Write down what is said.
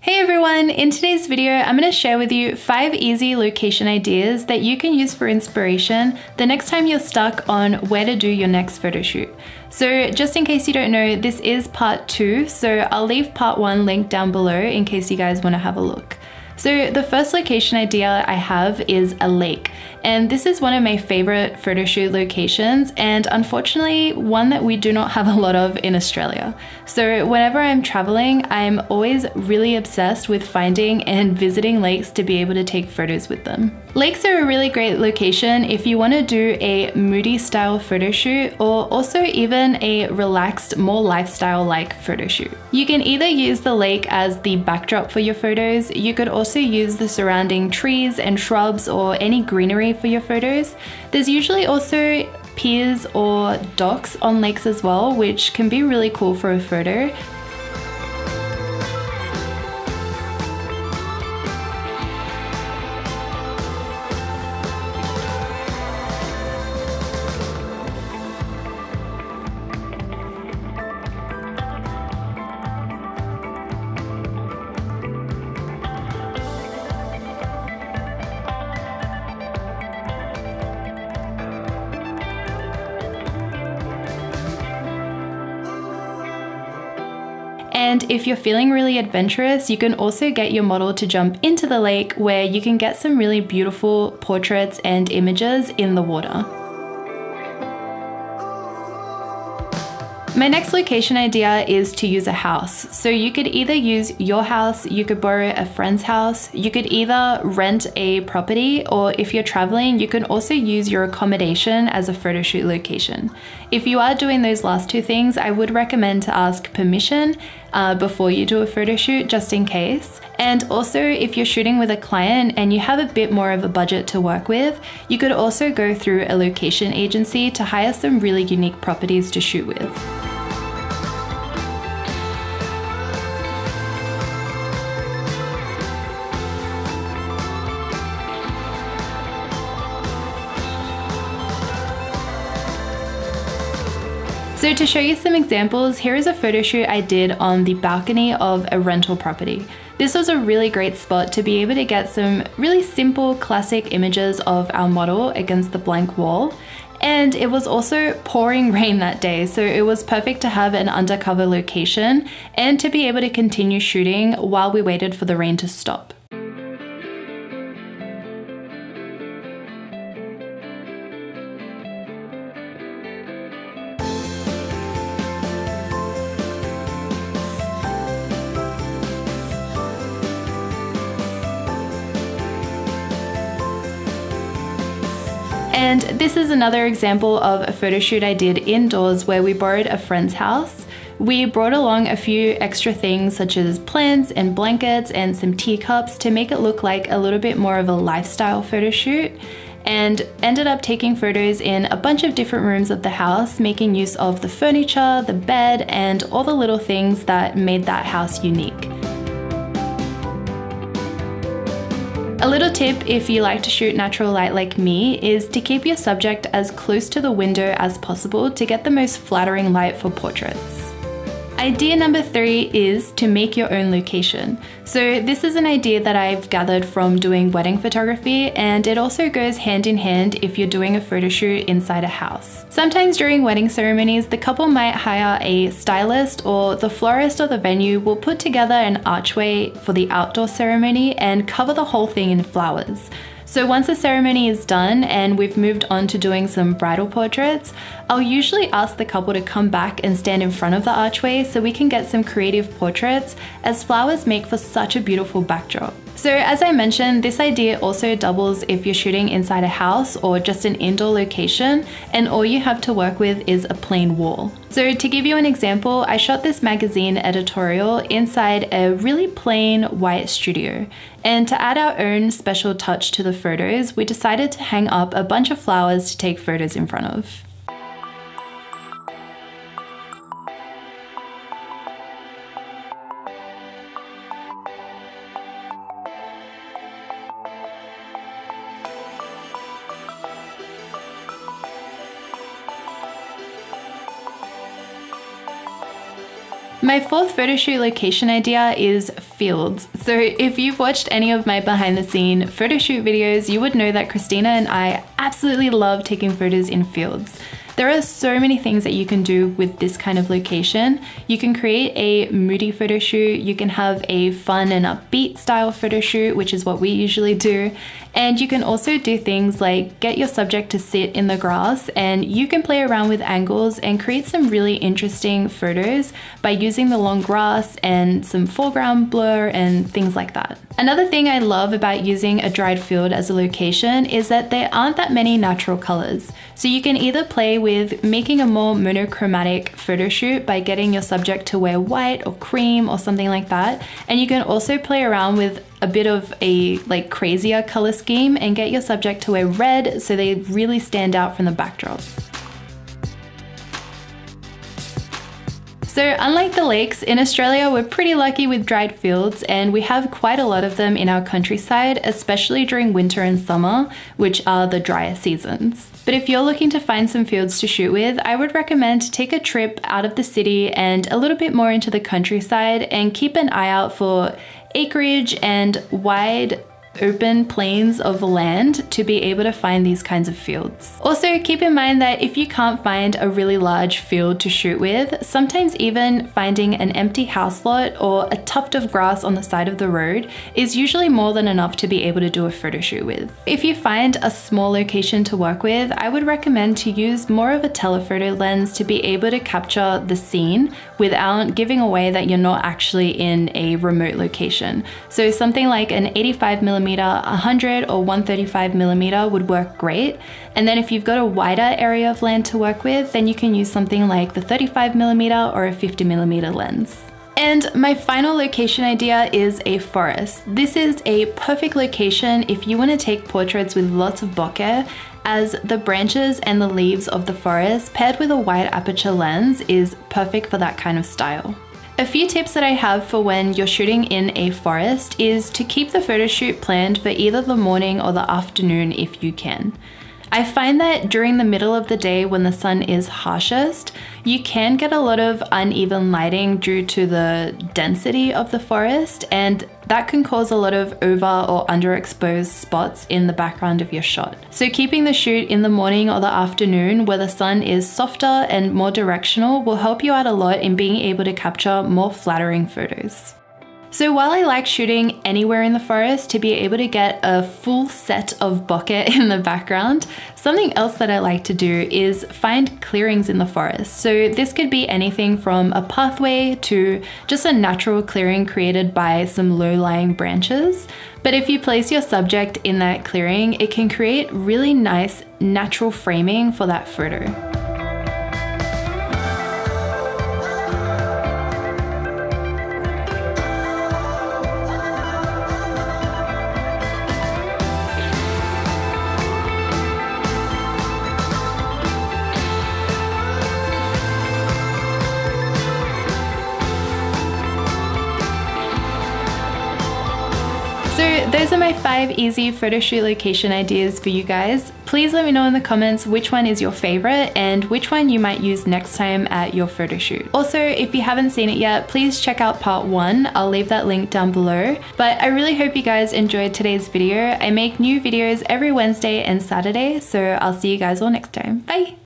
Hey everyone, in today's video I'm going to share with you 5 easy location ideas that you can use for inspiration the next time you're stuck on where to do your next photo shoot. So just in case you don't know, this is part 2, so I'll leave part 1 linked down below in case you guys want to have a look. So the first location idea I have is a lake, and this is one of my favorite photo shoot locations and unfortunately one that we do not have a lot of in Australia. So whenever I'm traveling, I'm always really obsessed with finding and visiting lakes to be able to take photos with them. Lakes are a really great location if you want to do a moody style photo shoot or also even a relaxed, more lifestyle-like photo shoot. You can either use the lake as the backdrop for your photos, you could also use the surrounding trees and shrubs or any greenery for your photos. There's usually also piers or docks on lakes as well, which can be really cool for a photo. And if you're feeling really adventurous, you can also get your model to jump into the lake where you can get some really beautiful portraits and images in the water. My next location idea is to use a house. So you could either use your house, you could borrow a friend's house, you could either rent a property, or if you're traveling, you can also use your accommodation as a photo shoot location. If you are doing those last two things, I would recommend to ask permission before you do a photo shoot, just in case. And also, if you're shooting with a client and you have a bit more of a budget to work with, you could also go through a location agency to hire some really unique properties to shoot with. So to show you some examples, here is a photo shoot I did on the balcony of a rental property. This was a really great spot to be able to get some really simple classic images of our model against the blank wall. And it was also pouring rain that day, so it was perfect to have an undercover location and to be able to continue shooting while we waited for the rain to stop. And this is another example of a photo shoot I did indoors where we borrowed a friend's house. We brought along a few extra things such as plants and blankets and some teacups to make it look like a little bit more of a lifestyle photo shoot, and ended up taking photos in a bunch of different rooms of the house, making use of the furniture, the bed, and all the little things that made that house unique. A little tip if you like to shoot natural light like me is to keep your subject as close to the window as possible to get the most flattering light for portraits. Idea number 3 is to make your own location. So this is an idea that I've gathered from doing wedding photography, and it also goes hand in hand if you're doing a photo shoot inside a house. Sometimes during wedding ceremonies, the couple might hire a stylist, or the florist or the venue will put together an archway for the outdoor ceremony and cover the whole thing in flowers. So once the ceremony is done and we've moved on to doing some bridal portraits, I'll usually ask the couple to come back and stand in front of the archway so we can get some creative portraits, as flowers make for such a beautiful backdrop. So as I mentioned, this idea also doubles if you're shooting inside a house or just an indoor location and all you have to work with is a plain wall. So to give you an example, I shot this magazine editorial inside a really plain white studio. And to add our own special touch to the photos, we decided to hang up a bunch of flowers to take photos in front of. My fourth photo shoot location idea is fields. So if you've watched any of my behind the scene photo shoot videos, you would know that Christina and I absolutely love taking photos in fields. There are so many things that you can do with this kind of location. You can create a moody photo shoot, you can have a fun and upbeat style photo shoot, which is what we usually do. And you can also do things like get your subject to sit in the grass, and you can play around with angles and create some really interesting photos by using the long grass and some foreground blur and things like that. Another thing I love about using a dried field as a location is that there aren't that many natural colors. So you can either play with making a more monochromatic photo shoot by getting your subject to wear white or cream or something like that. And you can also play around with a bit of a crazier color scheme and get your subject to wear red so they really stand out from the backdrop. So unlike the lakes, in Australia we're pretty lucky with dried fields, and we have quite a lot of them in our countryside, especially during winter and summer, which are the drier seasons. But if you're looking to find some fields to shoot with, I would recommend to take a trip out of the city and a little bit more into the countryside and keep an eye out for acreage and wide open plains of land to be able to find these kinds of fields. Also, keep in mind that if you can't find a really large field to shoot with, sometimes even finding an empty house lot or a tuft of grass on the side of the road is usually more than enough to be able to do a photo shoot with. If you find a small location to work with, I would recommend to use more of a telephoto lens to be able to capture the scene without giving away that you're not actually in a remote location. So something like an 85mm, 100 or 135mm would work great. And then if you've got a wider area of land to work with, then you can use something like the 35mm or a 50mm lens. And my final location idea is a forest. This is a perfect location if you want to take portraits with lots of bokeh, as the branches and the leaves of the forest paired with a wide aperture lens is perfect for that kind of style. A few tips that I have for when you're shooting in a forest is to keep the photo shoot planned for either the morning or the afternoon if you can. I find that during the middle of the day when the sun is harshest, you can get a lot of uneven lighting due to the density of the forest, and that can cause a lot of over or underexposed spots in the background of your shot. So keeping the shoot in the morning or the afternoon where the sun is softer and more directional will help you out a lot in being able to capture more flattering photos. So while I like shooting anywhere in the forest to be able to get a full set of bokeh in the background, something else that I like to do is find clearings in the forest. So this could be anything from a pathway to just a natural clearing created by some low-lying branches. But if you place your subject in that clearing, it can create really nice natural framing for that photo. So those are my 5 easy photo shoot location ideas for you guys. Please let me know in the comments which one is your favorite and which one you might use next time at your photo shoot. Also, if you haven't seen it yet, please check out part 1. I'll leave that link down below. But I really hope you guys enjoyed today's video. I make new videos every Wednesday and Saturday, so I'll see you guys all next time. Bye!